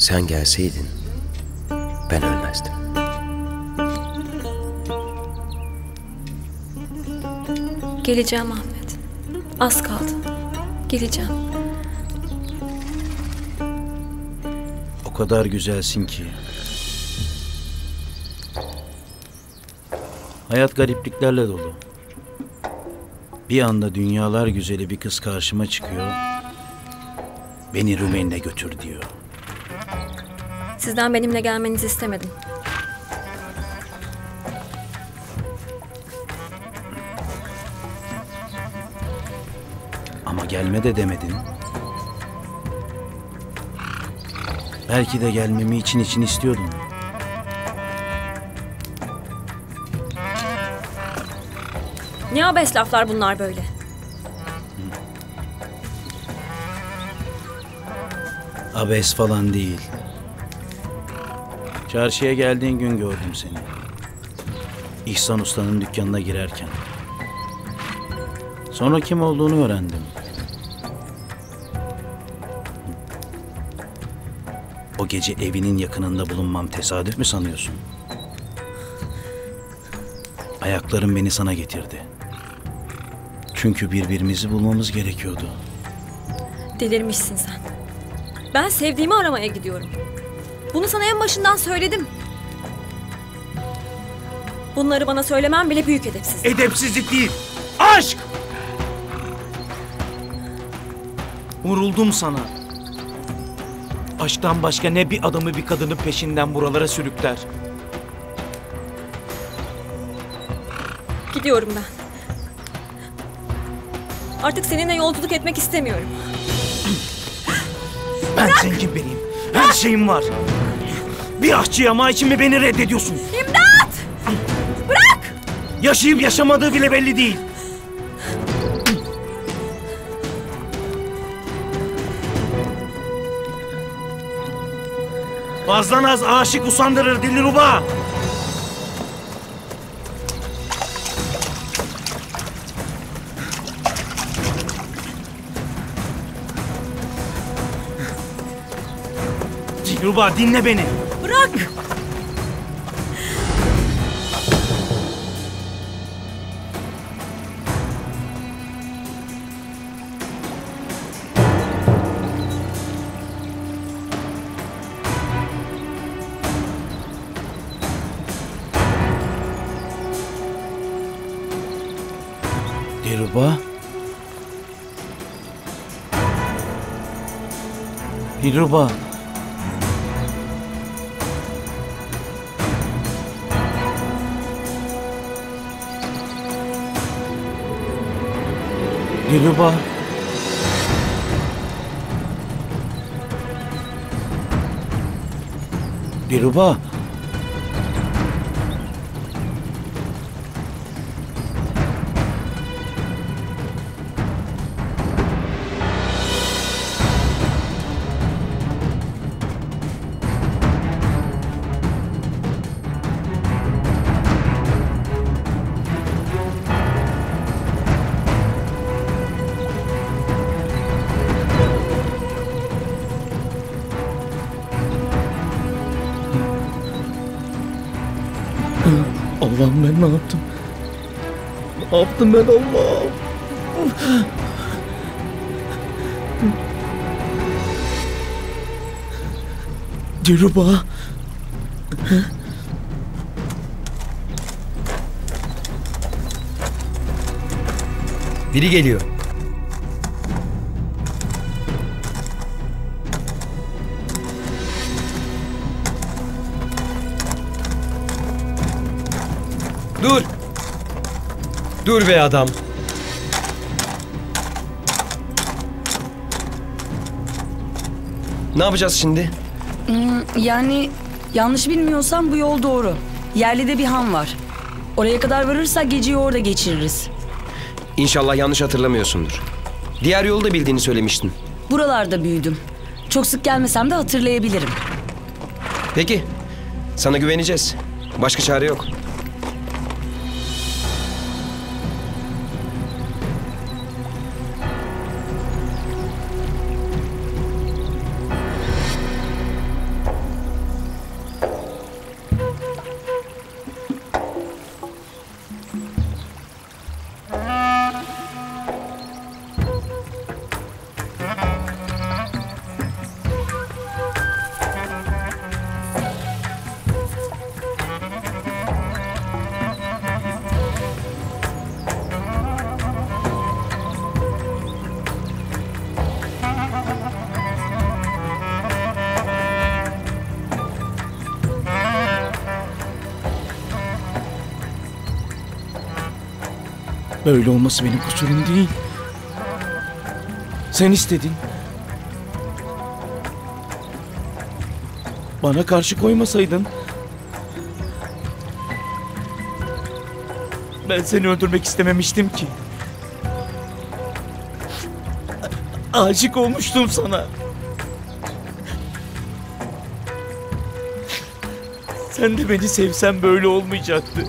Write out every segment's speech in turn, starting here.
Sen gelseydin ben ölmezdim. Geleceğim Ahmet. Az kaldı. Geleceğim. O kadar güzelsin ki. Hayat garipliklerle dolu. Bir anda dünyalar güzeli bir kız karşıma çıkıyor. Beni Rumeli'ne götür diyor. Sizden benimle gelmenizi istemedim. Ama gelme de demedin. Belki de gelmemi için istiyordun. Ne abes laflar bunlar böyle? Abes falan değil. Çarşıya geldiğin gün gördüm seni. İhsan Usta'nın dükkanına girerken. Sonra kim olduğunu öğrendim. O gece evinin yakınında bulunmam tesadüf mü sanıyorsun? Ayaklarım beni sana getirdi. Çünkü birbirimizi bulmamız gerekiyordu. Delirmişsin sen. Ben sevdiğimi aramaya gidiyorum. Bunu sana en başından söyledim. Bunları bana söylemem bile büyük edepsizlik. Edepsizlik değil, aşk! Vuruldum sana. Aşktan başka ne bir adamı bir kadının peşinden buralara sürükler. Gidiyorum ben. Artık seninle yolculuk etmek istemiyorum. Ben zengin biriyim. Her şeyim var. Bir aşçı yamağı için mi beni reddediyorsun? İmdat! Bırak! Yaşayıp yaşamadığı bile belli değil. Fazla naz aşık usandırır Dilruba. Dilruba dinle beni. Bırak! Dilruba? Dilruba? Dilruba? Dilruba? Allah'ım ben ne yaptım? Ne yaptım ben Allah'ım? Dilruba. Biri geliyor. Dur! Dur be adam! Ne yapacağız şimdi? Yani yanlış bilmiyorsam bu yol doğru. Yerlide bir han var. Oraya kadar varırsak geceyi orada geçiririz. İnşallah yanlış hatırlamıyorsundur. Diğer yolu da bildiğini söylemiştin. Buralarda büyüdüm. Çok sık gelmesem de hatırlayabilirim. Peki, sana güveneceğiz. Başka çare yok. Böyle olması benim kusurum değil. Sen istedin. Bana karşı koymasaydın. Ben seni öldürmek istememiştim ki. Aşık olmuştum sana. Sen de beni sevsen böyle olmayacaktı.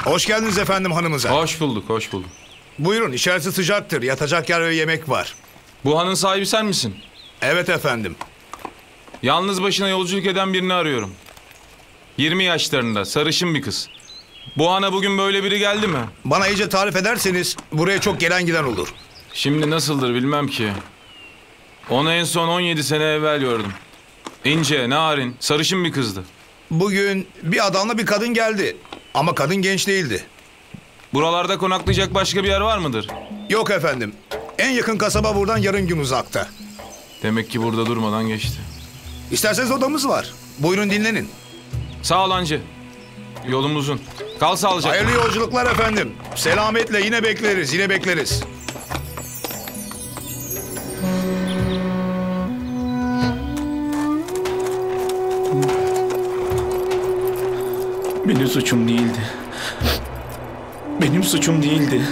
Hoş geldiniz efendim hanımıza. Hoş bulduk, hoş bulduk. Buyurun, içerisi sıcaktır. Yatacak yer ve yemek var. Bu hanın sahibi sen misin? Evet efendim. Yalnız başına yolculuk eden birini arıyorum. 20 yaşlarında, sarışın bir kız. Bu hana bugün böyle biri geldi mi? Bana iyice tarif ederseniz buraya çok gelen giden olur. Şimdi nasıldır bilmem ki. Onu en son 17 sene evvel gördüm. İnce, narin, sarışın bir kızdı. Bugün bir adamla bir kadın geldi. Ama kadın genç değildi. Buralarda konaklayacak başka bir yer var mıdır? Yok efendim. En yakın kasaba buradan yarım gün uzakta. Demek ki burada durmadan geçti. İsterseniz odamız var. Buyurun dinlenin. Sağ ol hancı. Yolum uzun. Kal sağlıcakla. Hayırlı yolculuklar efendim. Selametle yine bekleriz, yine bekleriz. Benim suçum değildi. Benim suçum değildi.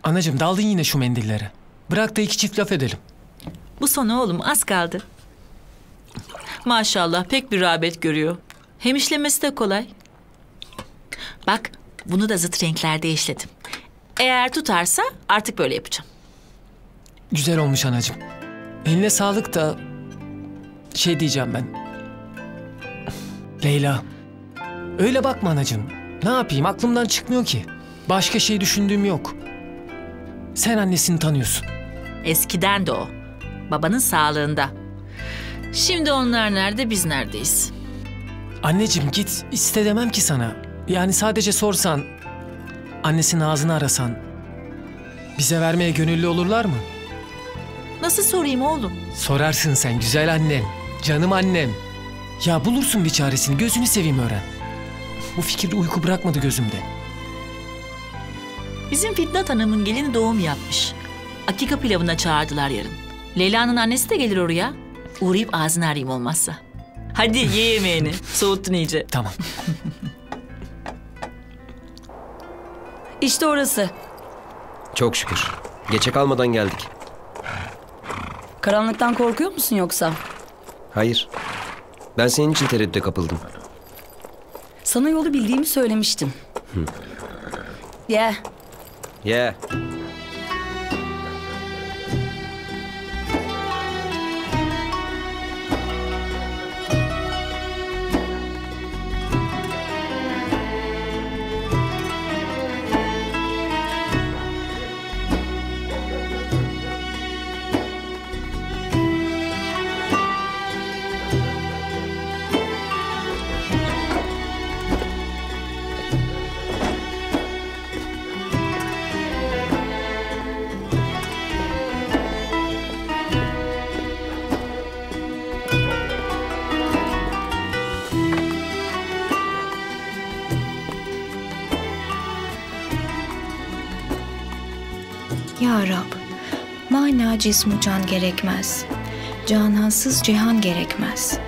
Anacığım daldın yine şu mendillere. Bırak da iki çift laf edelim. Bu sana oğlum, az kaldı. Maşallah pek bir rağbet görüyor. Hem işlemesi de kolay. Bak, bunu da zıt renklerde işledim. Eğer tutarsa artık böyle yapacağım. Güzel olmuş anacığım. Eline sağlık da... Şey diyeceğim ben. Leyla. Öyle bakma anacığım. Ne yapayım, aklımdan çıkmıyor ki. Başka şey düşündüğüm yok. Sen annesini tanıyorsun. Eskiden de o. Babanın sağlığında. Şimdi onlar nerede, biz neredeyiz? Anneciğim git, iste demem ki sana. Yani sadece sorsan, annesinin ağzını arasan, bize vermeye gönüllü olurlar mı? Nasıl sorayım oğlum? Sorarsın sen güzel annem, canım annem. Ya bulursun bir çaresini, gözünü seveyim öğren. Bu fikir uyku bırakmadı gözümde. Bizim Fitnat Hanım'ın gelini doğum yapmış. Akika pilavına çağırdılar yarın. Leyla'nın annesi de gelir oraya. Uğrayıp ağzını arayayım olmazsa. Hadi ye yemeğini. Soğuttun iyice. Tamam. İşte orası. Çok şükür. Geçe kalmadan geldik. Karanlıktan korkuyor musun yoksa? Hayır. Ben senin için tereddüte kapıldım. Sana yolu bildiğimi söylemiştim. Ye. Yeah. Ya Rab, mana cismu can gerekmez. Canansız cihan gerekmez.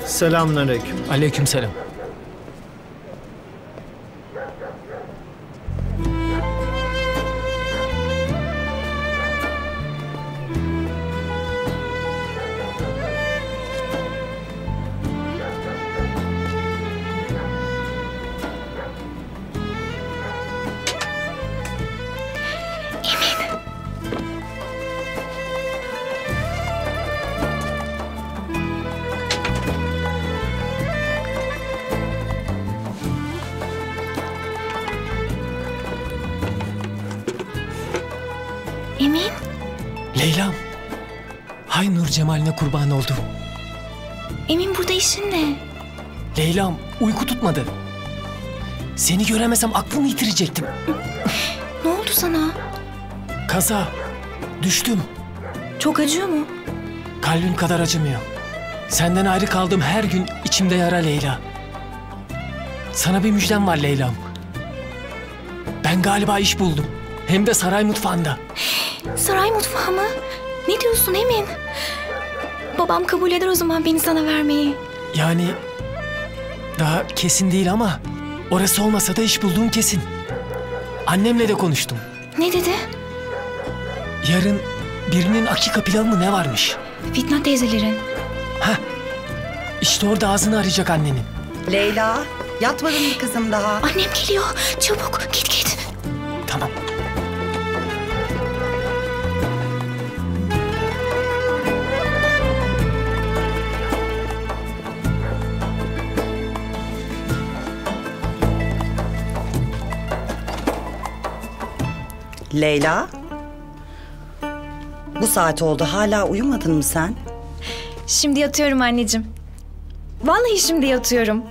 Selamünaleyküm. Aleykümselam. Emin, Leyla'm. Hay nur cemaline kurban oldum. Emin burada işin ne? Leyla'm uyku tutmadı. Seni göremesem aklımı yitirecektim. Ne oldu sana? Kaza. Düştüm. Çok acıyor mu? Kalbim kadar acımıyor. Senden ayrı kaldığım her gün içimde yara Leyla. Sana bir müjdem var Leyla'm. Ben galiba iş buldum. Hem de saray mutfağında. Saray mutfağı mı? Ne diyorsun Emin? Babam kabul eder o zaman beni sana vermeyi. Yani daha kesin değil ama orası olmasa da iş bulduğum kesin. Annemle de konuştum. Ne dedi? Yarın birinin akika pilavı mı ne varmış? Fitnat teyzelerin. Heh, işte orada ağzını arayacak annenin. Leyla, yatmadın mı kızım daha? Annem geliyor. Çabuk git git. Tamam. Leyla, bu saat oldu hala uyumadın mı sen? Şimdi yatıyorum anneciğim. Vallahi şimdi yatıyorum.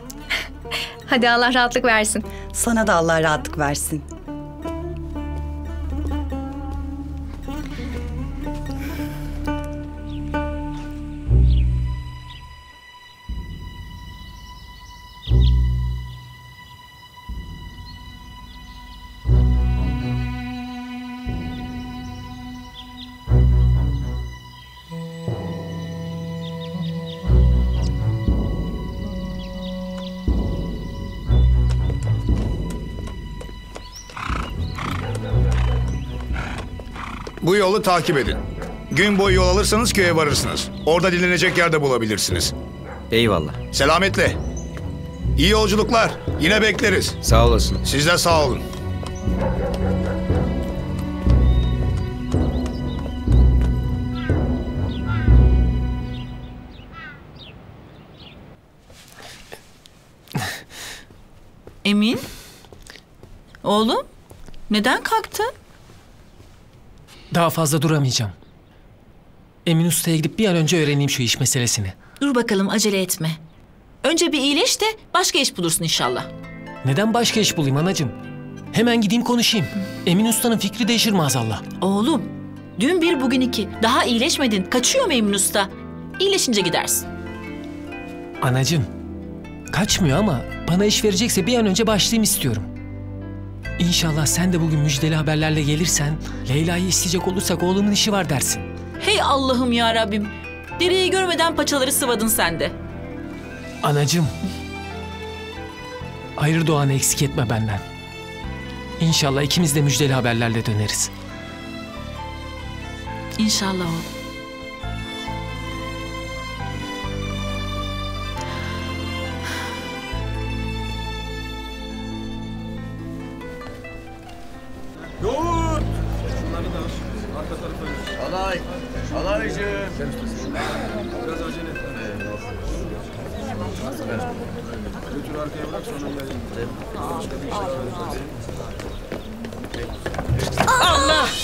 Hadi Allah rahatlık versin. Sana da Allah rahatlık versin. Bu yolu takip edin. Gün boyu yol alırsanız köye varırsınız. Orada dinlenecek yer de bulabilirsiniz. Eyvallah. Selametle. İyi yolculuklar. Yine bekleriz. Sağ olasın. Siz de sağ olun. Emin? Oğlum? Neden kalktın? Daha fazla duramayacağım. Emin Usta'ya gidip bir an önce öğreneyim şu iş meselesini. Dur bakalım, acele etme. Önce bir iyileş de başka iş bulursun inşallah. Neden başka iş bulayım anacığım? Hemen gideyim konuşayım. Emin Usta'nın fikri değişir maazallah. Oğlum, dün bir bugün iki. Daha iyileşmedin. Kaçıyor mu Emin Usta? İyileşince gidersin. Anacığım, kaçmıyor ama bana iş verecekse bir an önce başlayayım istiyorum. İnşallah sen de bugün müjdeli haberlerle gelirsen, Leyla'yı isteyecek olursak oğlumun işi var dersin. Hey Allah'ım ya Rabbim. Dereyi görmeden paçaları sıvadın sen de. Anacığım, hayır duanı eksik etme benden. İnşallah ikimiz de müjdeli haberlerle döneriz. İnşallah oğlum.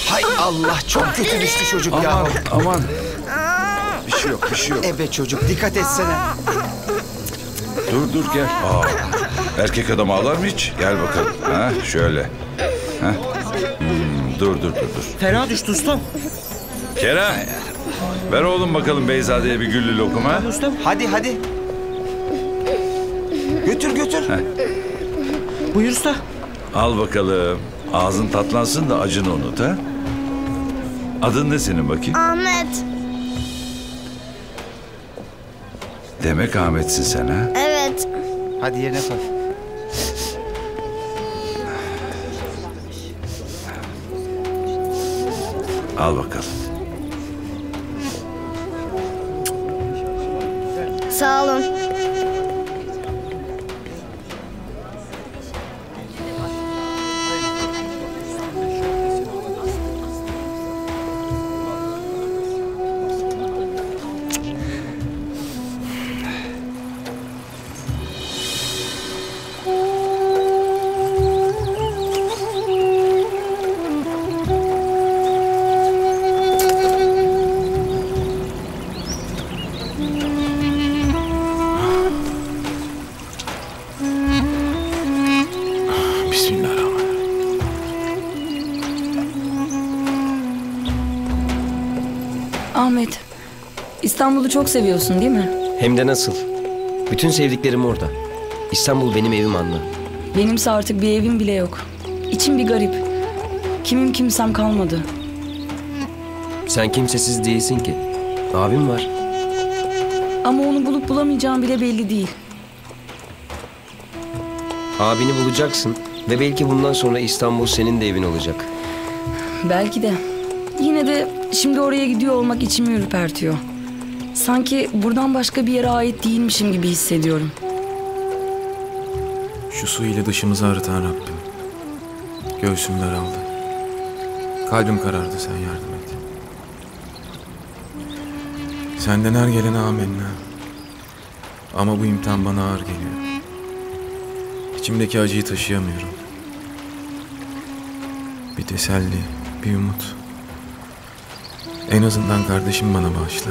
Hay Allah, çok kötü düştü çocuk ya. Aman. Bir şey yok, bir şey yok. Evet çocuk, dikkat etsene. Dur gel. Erkek adam ağlar mı hiç? Gel bakalım. Ha, şöyle. Ha. Dur. Fena düştü ustam. Kerem. Ver oğlum bakalım Beyzade'ye bir güllü lokum ha. Hadi. Götür. Buyur usta. Al bakalım. Ağzın tatlansın da acını unut ha. Adın ne senin bakayım? Ahmet. Demek Ahmet'sin sen ha. Evet. Hadi yerine koy. Al bakalım. Sağ olun. Ahmet, İstanbul'u çok seviyorsun değil mi? Hem de nasıl? Bütün sevdiklerim orada. İstanbul benim evim anne. Benimse artık bir evim bile yok. İçim bir garip. Kimim kimsem kalmadı. Sen kimsesiz değilsin ki. Abim var. Ama onu bulup bulamayacağım bile belli değil. Abini bulacaksın ve belki bundan sonra İstanbul senin de evin olacak. Belki de. Yine de şimdi oraya gidiyor olmak içimi ürpertiyor. Sanki buradan başka bir yere ait değilmişim gibi hissediyorum. Şu su ile dışımızı arıtan Rabbim. Göğsüm daraldı. Kalbim karardı, sen yardım et. Senden her gelene amenna. Ama bu imtihan bana ağır geliyor. İçimdeki acıyı taşıyamıyorum. Bir teselli, bir umut. En azından kardeşim bana bağışla.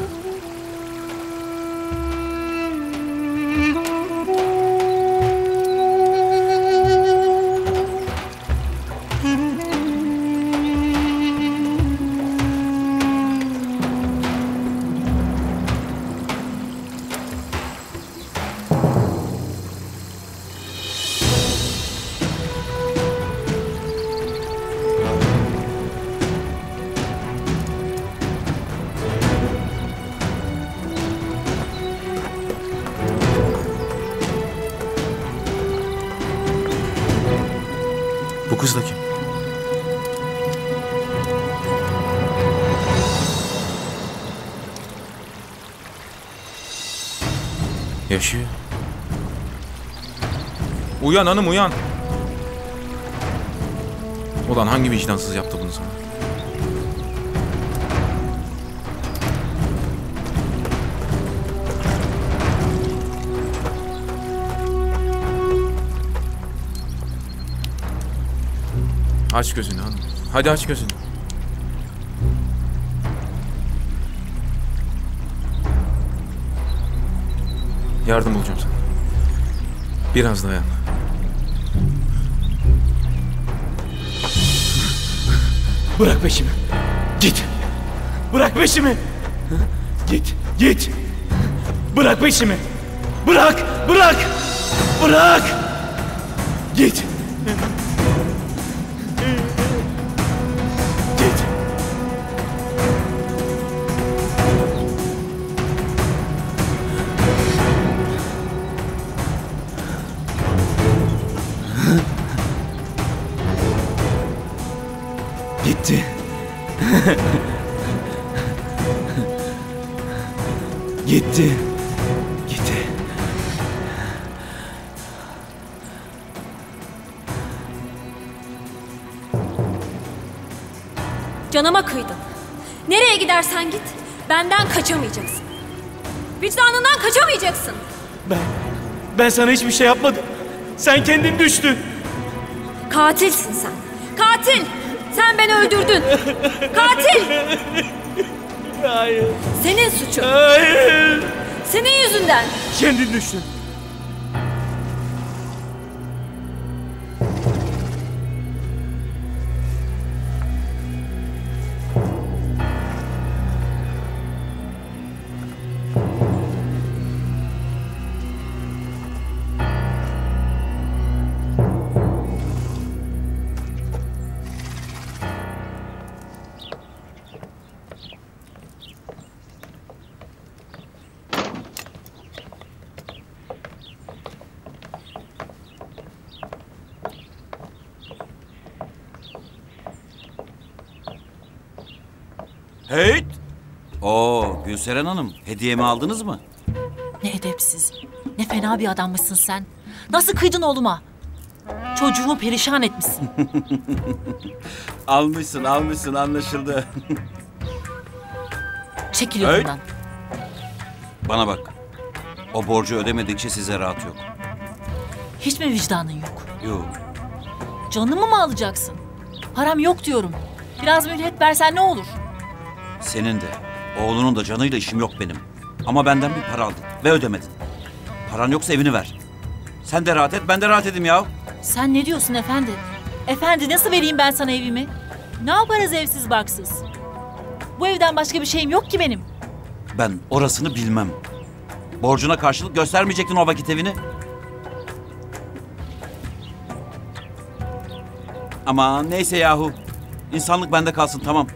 Bu kız da kim? Yaşıyor. Uyan hanım uyan. Ulan hangi vicdansız yaptı bunu sana? Aç gözünü hanım. Hadi aç gözünü. Yardım bulacağım sana. Biraz dayan. Bırak peşimi. Git. Bırak peşimi. Git. Git. Bırak peşimi. Bırak. Bırak. Bırak. Git. Git. Gitti. Gitti. Gitti. Canıma kıydın. Nereye gidersen git, benden kaçamayacaksın. Vicdanından kaçamayacaksın. Ben sana hiçbir şey yapmadım. Sen kendin düştün. Katilsin sen. Katil! Sen beni öldürdün. Katil! Hayır. Senin suçun. Hayır. Senin yüzünden. Kendin düştün. Hey! Oo, Gülseren Hanım, hediyemi aldınız mı? Ne edepsiz, ne fena bir adammışsın sen. Nasıl kıydın oğluma? Çocuğumu perişan etmişsin. Almışsın anlaşıldı. Çekil yolundan. Bana bak, o borcu ödemedikçe size rahat yok. Hiç mi vicdanın yok? Yok. Canımı mı alacaksın? Param yok diyorum. Biraz mühlet versen ne olur? Senin de, oğlunun da canıyla işim yok benim. Ama benden bir para aldın ve ödemedin. Paran yoksa evini ver. Sen de rahat et, ben de rahat edeyim ya. Sen ne diyorsun efendi? Efendi nasıl vereyim ben sana evimi? Ne yaparız evsiz barksız? Bu evden başka bir şeyim yok ki benim. Ben orasını bilmem. Borcuna karşılık göstermeyecektin o vakit evini. Ama neyse yahu. İnsanlık bende kalsın, tamam.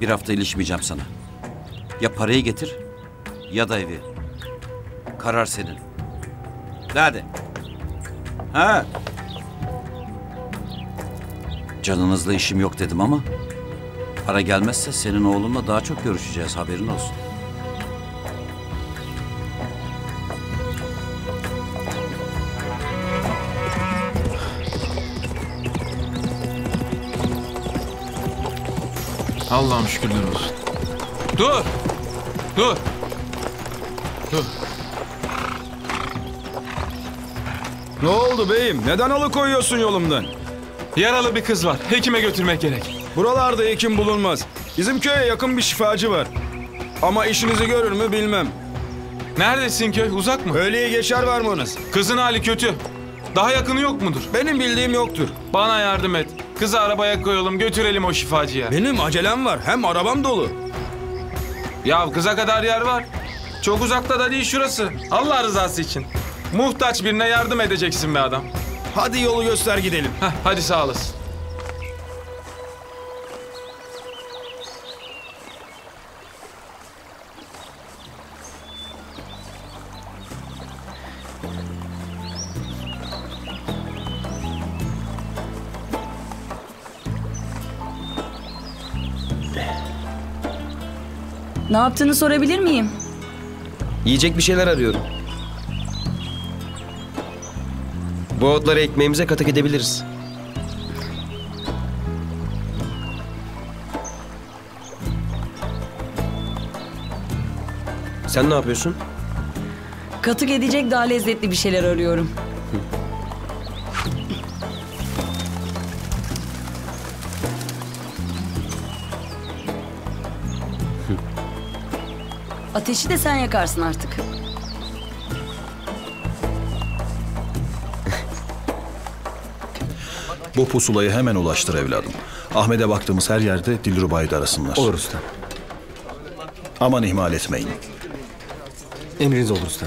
Bir hafta ilişmeyeceğim sana. Ya parayı getir ya da evi. Karar senin. Hadi. Ha. Canınızla işim yok dedim ama para gelmezse senin oğlunla daha çok görüşeceğiz, haberin olsun. Allah'ım şükürler olsun. Dur! Dur! Dur! Ne oldu beyim? Neden alıkoyuyorsun yolumdan? Yaralı bir kız var. Hekime götürmek gerek. Buralarda hekim bulunmaz. Bizim köye yakın bir şifacı var. Ama işinizi görür mü bilmem. Neredesin köy? Uzak mı? Öğleyi geçer var mısınız? Kızın hali kötü. Daha yakını yok mudur? Benim bildiğim yoktur. Bana yardım et. Kızı arabaya koyalım, götürelim o şifacıya. Benim acelem var. Hem arabam dolu. Ya kıza kadar yer var. Çok uzakta da değil şurası. Allah rızası için. Muhtaç birine yardım edeceksin be adam. Hadi yolu göster gidelim. Hadi sağ olasın. Ne yaptığını sorabilir miyim? Yiyecek bir şeyler arıyorum. Bu otları ekmeğimize katık edebiliriz. Sen ne yapıyorsun? Katık edecek daha lezzetli bir şeyler arıyorum. Ateşi de sen yakarsın artık. Bu pusulayı hemen ulaştır evladım. Ahmet'e baktığımız her yerde Dilruba'yı da arasınlar. Olur usta. Aman ihmal etmeyin. Emriniz olur usta.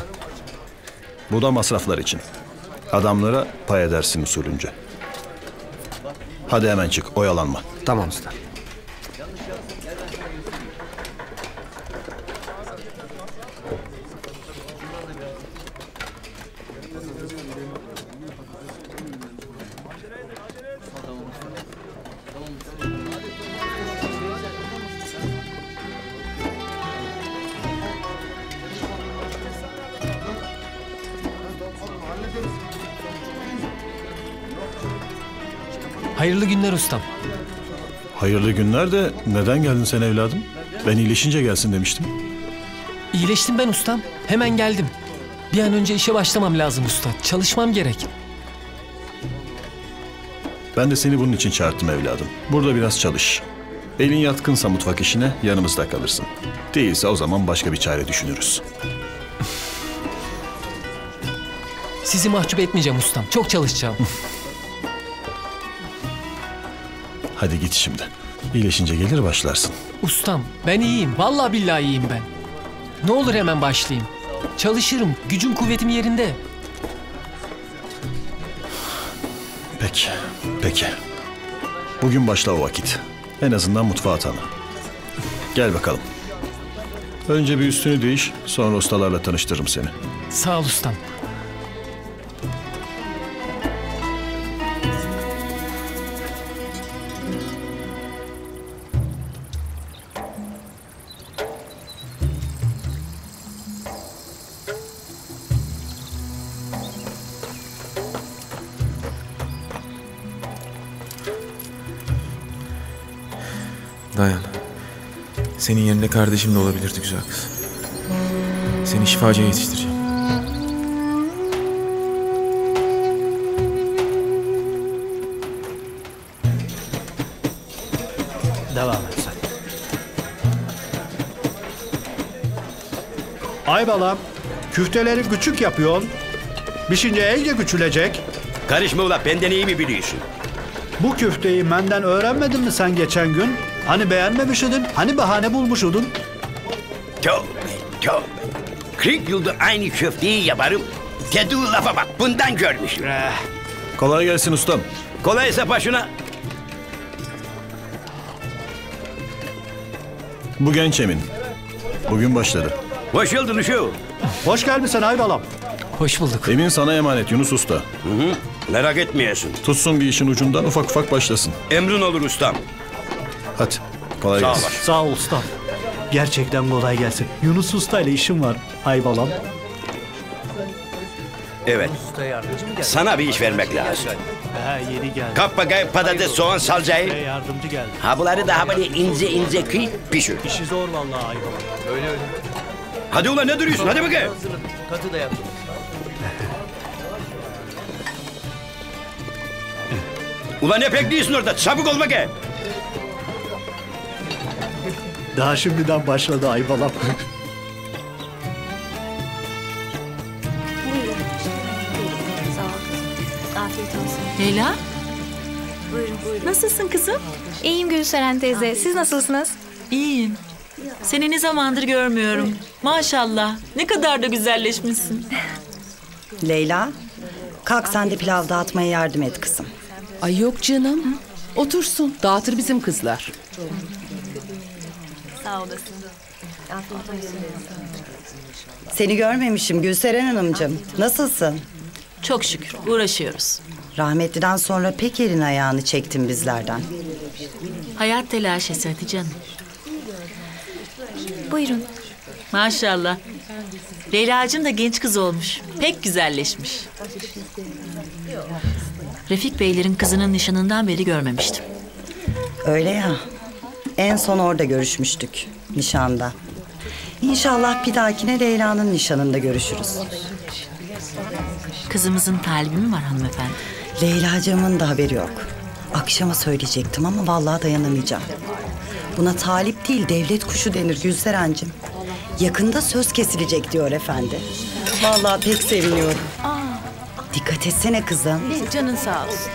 Bu da masraflar için. Adamlara pay edersin usulünce. Hadi hemen çık, oyalanma. Tamam usta. Hayırlı günler ustam. Hayırlı günler de neden geldin sen evladım? Ben iyileşince gelsin demiştim. İyileştim ben ustam. Hemen geldim. Bir an önce işe başlamam lazım usta. Çalışmam gerek. Ben de seni bunun için çağırttım evladım. Burada biraz çalış. Elin yatkınsa mutfak işine yanımızda kalırsın. Değilse o zaman başka bir çare düşünürüz. Sizi mahcup etmeyeceğim ustam. Çok çalışacağım. Hadi git şimdi. İyileşince gelir başlarsın. Ustam ben iyiyim. Vallahi billahi iyiyim ben. Ne olur hemen başlayayım. Çalışırım. Gücüm kuvvetim yerinde. Peki. Bugün başla o vakit. En azından mutfağa tanı. Gel bakalım. Önce bir üstünü değiş, sonra ustalarla tanıştırırım seni. Sağ ol ustam. Dayan. Senin yerine kardeşim de olabilirdi güzel kız. Seni şifacıya yetiştireceğim. Devam et sen. Ay balam, küfteleri küçük yapıyorsun. Pişince iyice küçülecek. Karışma ula, benden iyi mi biliyorsun? Bu küfteyi benden öğrenmedin mi sen geçen gün? Hani beğenmemişydin, hani bahane bulmuşydun? Tövbe. 40 yıldır aynı köfteyi yaparım. Dediği lafa bak, bundan görmüşüm. Kolay gelsin ustam. Kolaysa başına. Bu genç Emin. Bugün başladı. Hoş geldin uşu. Hoş gelmişsin Aybalam. Hoş bulduk. Emin sana emanet Yunus Usta. Merak etmeyesin. Tutsun bir işin ucundan ufak başlasın. Emrin olur ustam. Hadi kolay gelsin. Sağ ol ustam. Gerçekten kolay gelsin. Yunus Usta ile işim var Aybalam. Evet. Sana bir iş vermek lazım. Yeni geldi. Kap bakayım patates, soğan, salçayı. Yardımcı geldi. Ha bunları daha böyle ince kıy, pişir. İşi zor vallahi Aybalam. Öyle. Hadi ulan ne duruyorsun? Hadi bakayım. Katı da yaptım. Ulan ne bekliyorsun orada? Çabuk ol bakayım. Daha şimdiden başladı Aybalam. Afiyet olsun. Leyla? Buyurun. Nasılsın kızım? İyiyim Gülseren teyze. Siz nasılsınız? İyiyim. Seni ne zamandır görmüyorum. Maşallah. Ne kadar da güzelleşmişsin. Leyla, kalk sen de pilav dağıtmaya yardım et kızım. Ay yok canım. Otursun. Dağıtır bizim kızlar. Sağ olasın. Afiyet olsun. Seni görmemişim Gülseren Hanımcığım. Nasılsın? Çok şükür. Uğraşıyoruz. Rahmetliden sonra pek elin ayağını çektin bizlerden. Hayat telaşesi Hatice Hanım. Buyurun. Maşallah. Leyla'cığım da genç kız olmuş. Pek güzelleşmiş. Refik Beylerin kızının nişanından beri görmemiştim. Öyle ya. En son orada görüşmüştük. Nişanda. İnşallah bir dahakine Leyla'nın nişanında görüşürüz. Kızımızın talibi mi var hanımefendi? Leyla'cığımın da haberi yok. Akşama söyleyecektim ama vallahi dayanamayacağım. Buna talip değil, devlet kuşu denir Gülseren'cim. Yakında söz kesilecek diyor efendi. Vallahi pek seviniyorum. Dikkat etsene kızım. Canın sağ olsun.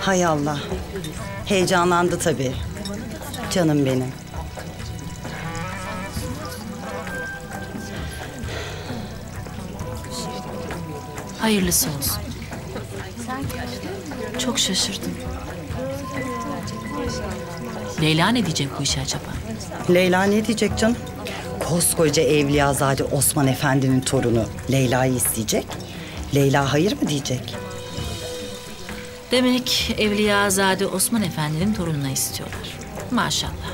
Hay Allah. Heyecanlandı tabii. Canım benim. Hayırlısı olsun. Çok şaşırdım. Leyla ne diyecek bu işe acaba? Leyla ne diyecek canım? Koskoca Evliyazade Osman Efendi'nin torunu Leyla'yı isteyecek. Leyla hayır mı diyecek? Demek Evliyazade Osman Efendi'nin torununa istiyorlar. Maşallah.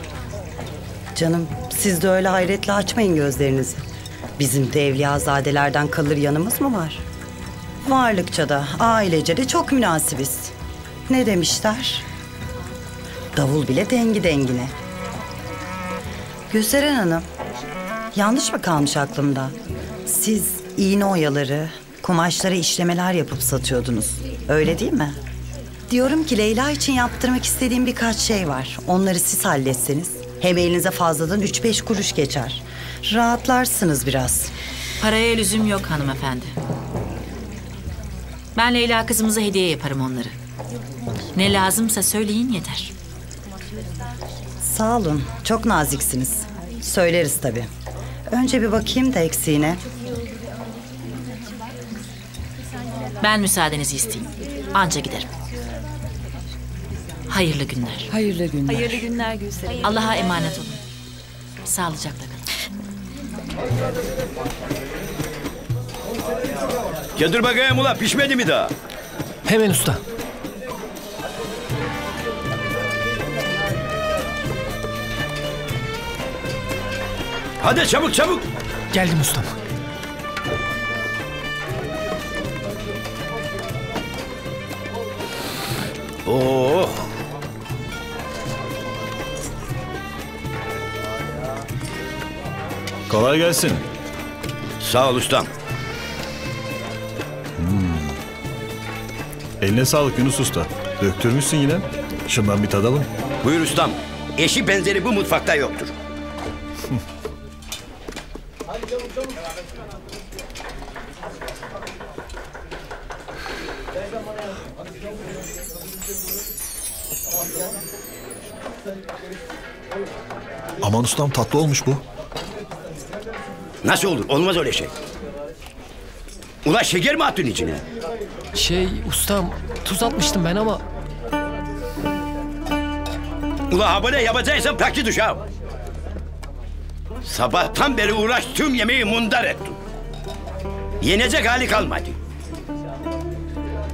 Canım siz de öyle hayretle açmayın gözlerinizi. Bizim de Evliyazadelerden kalır yanımız mı var? Varlıkça da ailece de çok münasibiz. Ne demişler? Davul bile dengi dengine. Gülseren Hanım, yanlış mı kalmış aklımda? Siz iğne oyaları, kumaşlara işlemeler yapıp satıyordunuz. Öyle değil mi? Diyorum ki Leyla için yaptırmak istediğim birkaç şey var. Onları siz halletseniz hem elinize fazladan 3-5 kuruş geçer. Rahatlarsınız biraz. Paraya lüzum yok hanımefendi. Ben Leyla kızımıza hediye yaparım onları. Ne lazımsa söyleyin yeter. Sağ olun, çok naziksiniz. Söyleriz tabii. Önce bir bakayım da eksiğine. Ben müsaadenizi isteyeyim. Anca giderim. Hayırlı günler. Hayırlı günler. Hayırlı günler Gülseren. Allah'a emanet olun. Sağlıcakla kalın. Getir bakayım ula, pişmedi mi daha? Hemen usta. Hadi çabuk çabuk. Geldim ustam. Oo. Kolay gelsin. Sağ ol ustam. Eline sağlık Yunus Usta. Döktürmüşsün yine. Şundan bir tadalım. Buyur ustam. Eşi benzeri bu mutfakta yoktur. Aman ustam tatlı olmuş bu. Nasıl olur? Olmaz öyle şey. Ula şeker mi attın içine? Ustam tuz atmıştım ben ama... Ula habire yapacaksan takçı düş ha. Sabahtan beri uğraştığım yemeği mundar ettim. Yenecek hali kalmadı.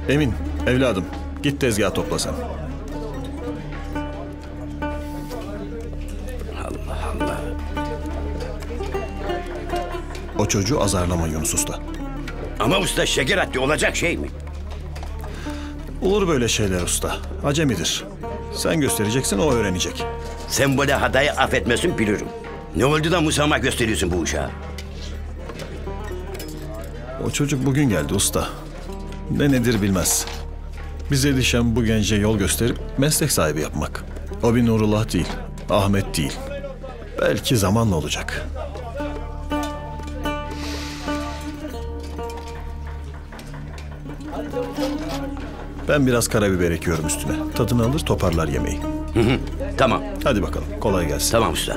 Emin, evladım git tezgahı topla sen. Allah Allah. O çocuğu azarlama Yunus Usta. Ama usta şeker attı olacak şey mi? Olur böyle şeyler usta. Acemidir. Sen göstereceksin, o öğrenecek. Sen böyle hatayı affetmesin bilirim. Ne oldu da musamaha gösteriyorsun bu uşağa? O çocuk bugün geldi usta. Ne nedir bilmez. Bize düşen bu gence yol gösterip meslek sahibi yapmak. O bir Nurullah değil, Ahmet değil. Belki zamanla olacak. Ben biraz karabiber ekiyorum üstüne. Tadını alır, toparlar yemeği. Tamam. Hadi bakalım, kolay gelsin. Tamam usta.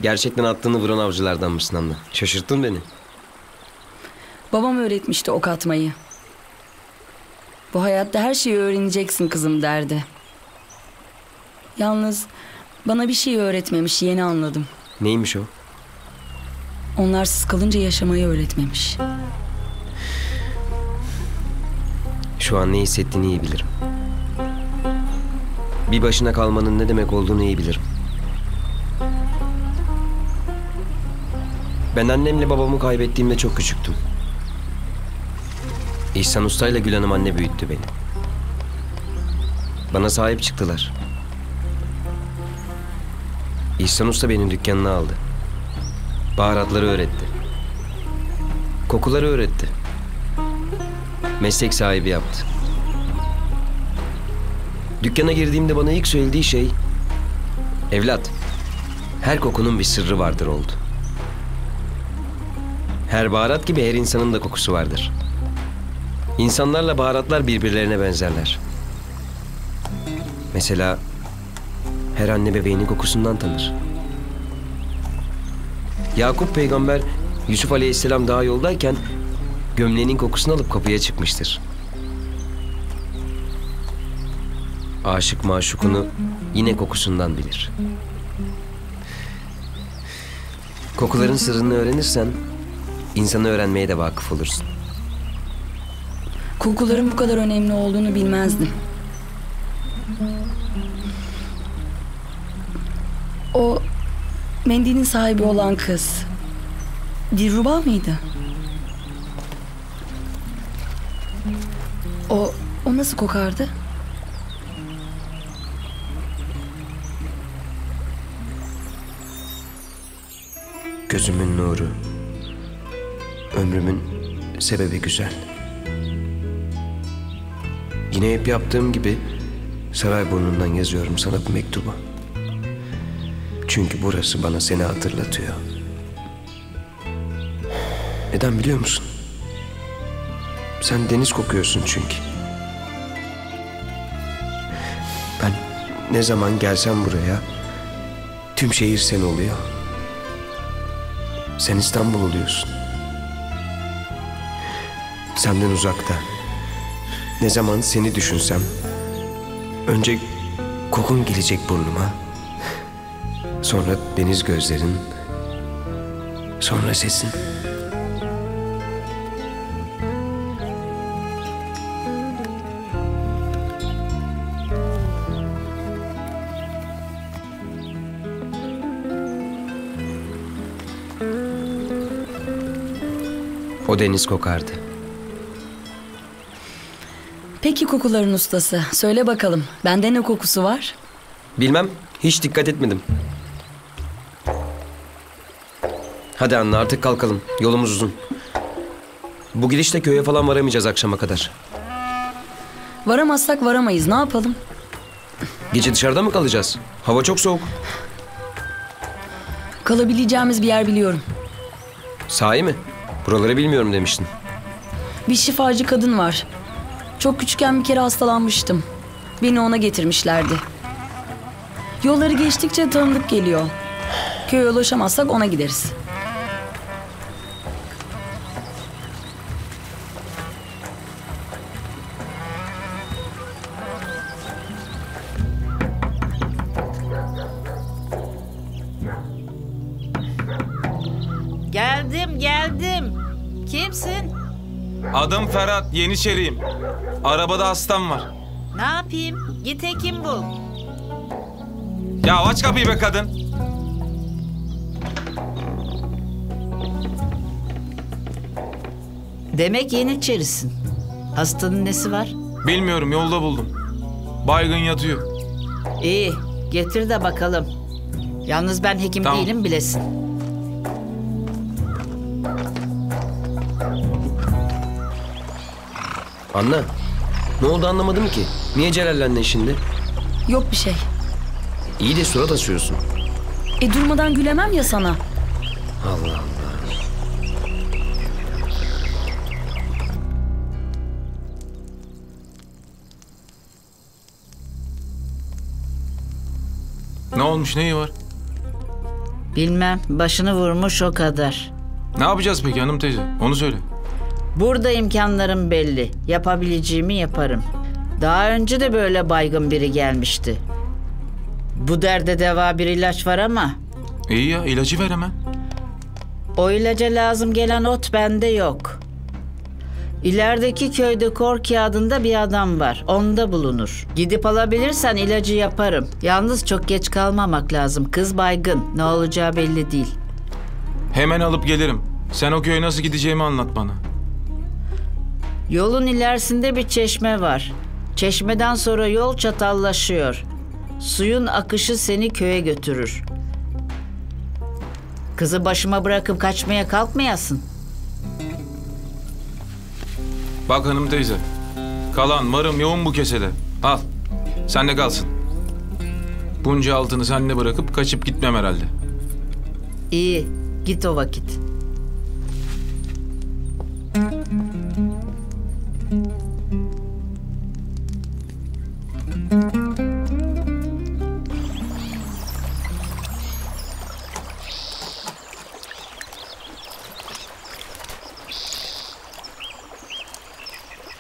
Gerçekten attığını vuran avcılardanmışsın anne. Şaşırttın beni. Babam öğretmişti ok atmayı. Bu hayatta her şeyi öğreneceksin kızım derdi. Yalnız bana bir şey öğretmemiş, yeni anladım. Neymiş o? Onlarsız kalınca yaşamayı öğretmemiş. Şu an ne hissettiğini iyi bilirim. Bir başına kalmanın ne demek olduğunu iyi bilirim. Ben annemle babamı kaybettiğimde çok küçüktüm. İhsan Usta ile Gül Hanım anne büyüttü beni. Bana sahip çıktılar. İhsan Usta beni dükkanına aldı. Baharatları öğretti. Kokuları öğretti. Meslek sahibi yaptı. Dükkana girdiğimde bana ilk söylediği şey, evlat, her kokunun bir sırrı vardır oldu. Her baharat gibi her insanın da kokusu vardır. İnsanlarla baharatlar birbirlerine benzerler. Mesela her anne bebeğini kokusundan tanır. Yakup peygamber Yusuf Aleyhisselam daha yoldayken gömleğinin kokusunu alıp kapıya çıkmıştır. Aşık maşukunu yine kokusundan bilir. Kokuların sırrını öğrenirsen insanı öğrenmeye de vakıf olursun. Kokuların bu kadar önemli olduğunu bilmezdim. O mendilin sahibi olan kız Dilruba mıydı? O nasıl kokardı? Gözümün nuru, ömrümün sebebi güzel. Yine hep yaptığım gibi Sarayburnu'ndan yazıyorum sana bu mektubu. Çünkü burası bana seni hatırlatıyor. Neden biliyor musun? Sen deniz kokuyorsun çünkü. Ben ne zaman gelsem buraya tüm şehir sen oluyor. Sen İstanbul oluyorsun. Senden uzakta. Ne zaman seni düşünsem önce kokun gelecek burnuma. Sonra deniz gözlerin. Sonra sesin. O deniz kokardı. Peki kokuların ustası, söyle bakalım, bende ne kokusu var? Bilmem, hiç dikkat etmedim. Hadi anne, artık kalkalım. Yolumuz uzun. Bu gidişle köye falan varamayacağız akşama kadar. Varamazsak varamayız, ne yapalım? Gece dışarıda mı kalacağız? Hava çok soğuk. Kalabileceğimiz bir yer biliyorum. Sahi mi? Buraları bilmiyorum demiştin. Bir şifacı kadın var. Çok küçükken bir kere hastalanmıştım. Beni ona getirmişlerdi. Yolları geçtikçe tanıdık geliyor. Köye ulaşamazsak ona gideriz. Geldim. Kimsin? Adım Ferhat, Yeniçeriyim. Arabada hastam var. Ne yapayım? Git hekim bul. Ya aç kapıyı be kadın. Demek Yeniçerisin. Hastanın nesi var? Bilmiyorum, yolda buldum. Baygın yatıyor. İyi, getir de bakalım. Yalnız ben hekim Tamam. değilim bilesin. Anne, ne oldu anlamadım ki. Niye celallendin şimdi? Yok bir şey. İyi de surat asıyorsun. Durmadan gülemem ya sana. Allah Allah. Ne olmuş, neyi var? Bilmem, başını vurmuş o kadar. Ne yapacağız peki hanım teyze? Onu söyle. Burada imkanlarım belli. Yapabileceğimi yaparım. Daha önce de böyle baygın biri gelmişti. Bu derde deva bir ilaç var ama... İyi ya, ilacı ver hemen. O ilaca lazım gelen ot bende yok. İlerideki köyde Korki adında bir adam var. Onda bulunur. Gidip alabilirsen ilacı yaparım. Yalnız çok geç kalmamak lazım. Kız baygın. Ne olacağı belli değil. Hemen alıp gelirim. Sen o köye nasıl gideceğimi anlat bana. Yolun ilerisinde bir çeşme var. Çeşmeden sonra yol çatallaşıyor. Suyun akışı seni köye götürür. Kızı başıma bırakıp kaçmaya kalkmayasın. Bak hanım teyze. Kalan marım yoğun bu kesede. Al. Sen de kalsın. Bunca altını seninle bırakıp kaçıp gitmem herhalde. İyi. Git o vakit.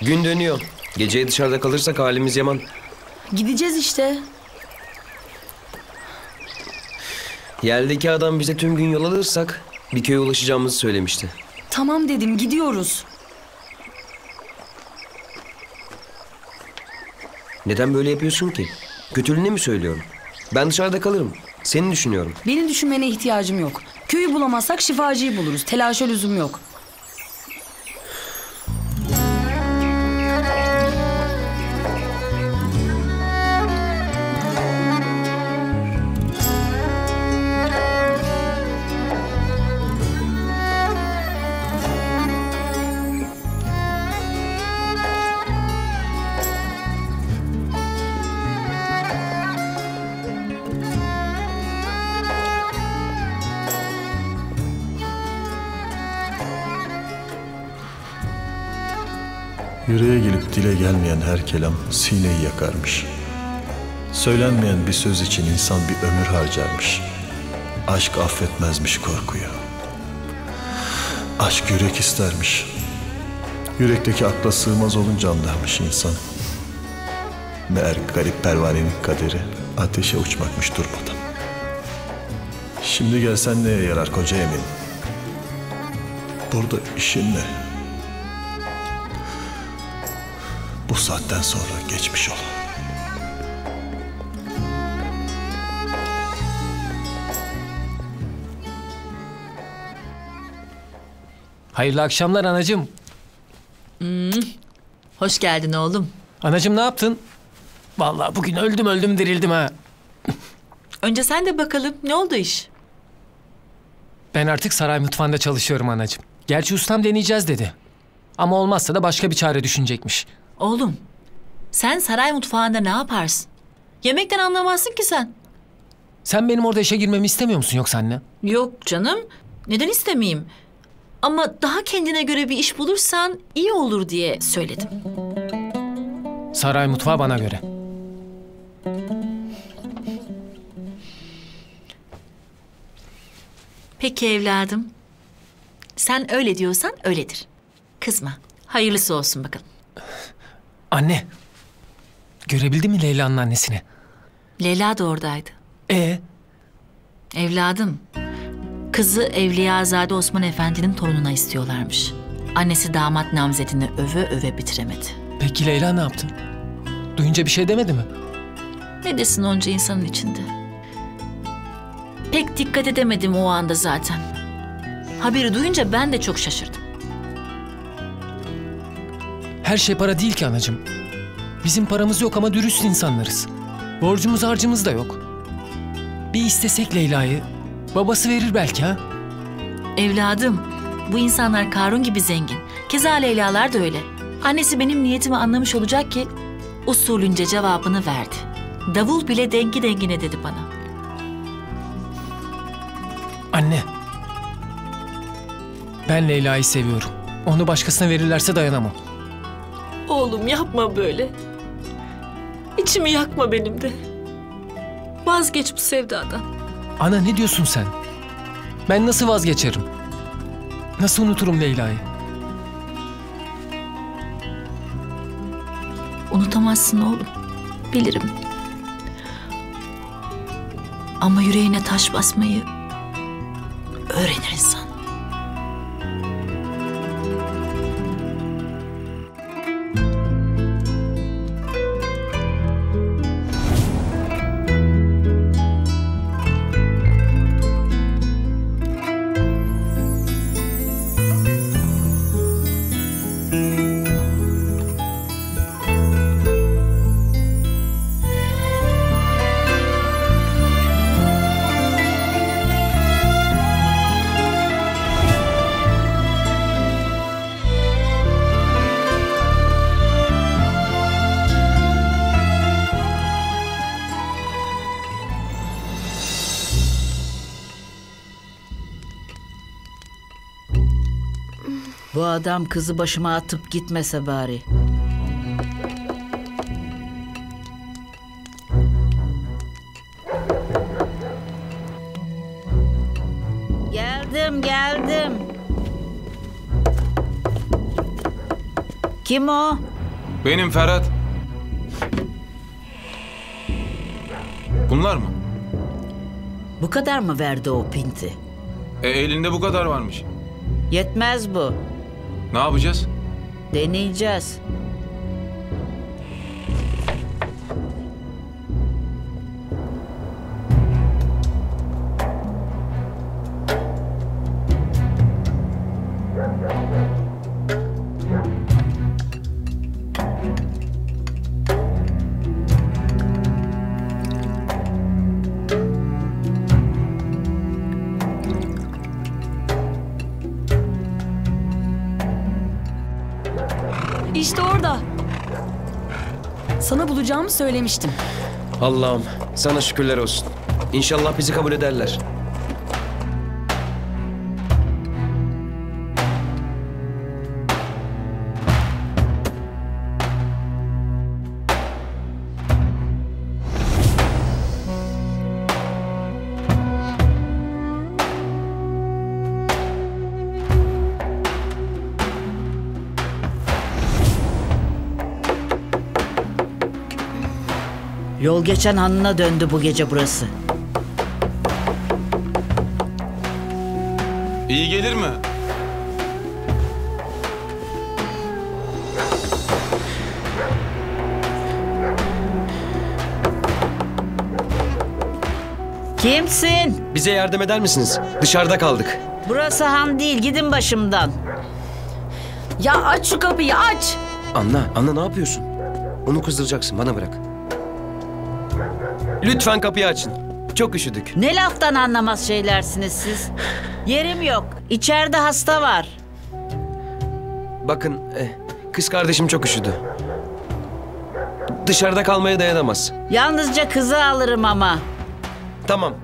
Gün dönüyor. Geceye dışarıda kalırsak halimiz yaman. Gideceğiz işte. Yeldeki adam bize tüm gün yol alırsak bir köye ulaşacağımızı söylemişti. Tamam dedim, gidiyoruz. Neden böyle yapıyorsun ki? Kötülüğüne mi söylüyorum? Ben dışarıda kalırım. Seni düşünüyorum. Beni düşünmene ihtiyacım yok. Köyü bulamazsak şifacıyı buluruz. Telaşa lüzum yok. Yüreğe gelip dile gelmeyen her kelam sineyi yakarmış. Söylenmeyen bir söz için insan bir ömür harcarmış. Aşk affetmezmiş korkuyu. Aşk yürek istermiş. Yürekteki akla sığmaz olunca anlarmış insan. Meğer garip pervanenin kaderi ateşe uçmakmış durmadan. Şimdi gelsen neye yarar koca Emin? Burada işin ne? Bu saatten sonra geçmiş ol. Hayırlı akşamlar anacığım. Hoş geldin oğlum. Anacığım ne yaptın? Vallahi bugün öldüm dirildim ha. Önce sen de bakalım ne oldu iş? Ben artık saray mutfağında çalışıyorum anacığım. Gerçi ustam deneyeceğiz dedi. Ama olmazsa da başka bir çare düşünecekmiş. Oğlum sen saray mutfağında ne yaparsın? Yemekten anlamazsın ki sen. Sen benim orada işe girmemi istemiyor musun yoksa anne? Yok canım. Neden istemeyeyim? Ama daha kendine göre bir iş bulursan iyi olur diye söyledim. Saray mutfağı bana göre. Peki evladım. Sen öyle diyorsan öyledir. Kızma. Hayırlısı olsun bakalım. Anne. Görebildin mi Leyla'nın annesini? Leyla da oradaydı. Evladım. Kızı Evliyazade Osman Efendi'nin torununa istiyorlarmış. Annesi damat namzedini öve öve bitiremedi. Peki Leyla ne yaptı? Duyunca bir şey demedi mi? Ne desin onca insanın içinde? Pek dikkat edemedim o anda zaten. Haberi duyunca ben de çok şaşırdım. Her şey para değil ki anacığım. Bizim paramız yok ama dürüst insanlarız. Borcumuz harcımız da yok. Bir istesek Leyla'yı, babası verir belki ha? Evladım, bu insanlar Karun gibi zengin. Keza Leyla'lar da öyle. Annesi benim niyetimi anlamış olacak ki usulünce cevabını verdi. Davul bile dengi dengine dedi bana. Anne, ben Leyla'yı seviyorum. Onu başkasına verirlerse dayanamam. Oğlum yapma böyle. İçimi yakma benim de. Vazgeç bu sevdadan. Ana ne diyorsun sen? Ben nasıl vazgeçerim? Nasıl unuturum Leyla'yı? anlayamazsın oğlum. Bilirim. Ama yüreğine taş basmayı öğrenir insan. Bu adam kızı başıma atıp gitmese bari. Geldim. Kim o? Benim Ferhat. Bunlar mı? Bu kadar mı verdi o pinti? Elinde bu kadar varmış. Yetmez bu. Ne yapacağız? Deneyeceğiz. İşte orada. Sana bulacağımı söylemiştim. Allah'ım sana şükürler olsun. İnşallah bizi kabul ederler. Yol geçen hanına döndü bu gece burası. İyi gelir mi? Kimsin? Bize yardım eder misiniz? Dışarıda kaldık. Burası han değil, gidin başımdan. Ya aç şu kapıyı, aç! Anna ne yapıyorsun? Onu kızdıracaksın, bana bırak. Lütfen kapıyı açın. Çok üşüdük. Ne laftan anlamaz şeylersiniz siz. Yerim yok. İçeride hasta var. Bakın, kız kardeşim çok üşüdü. Dışarıda kalmaya dayanamaz. Yalnızca kızı alırım ama. Tamam.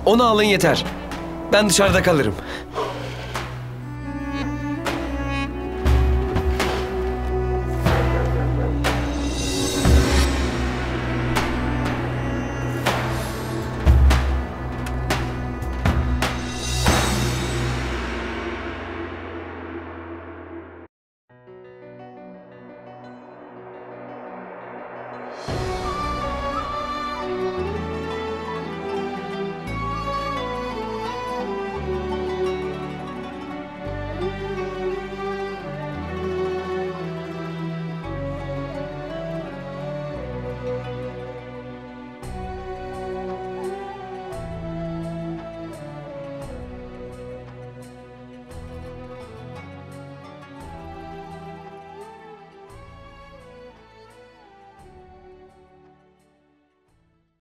Onu alın yeter. Ben dışarıda kalırım.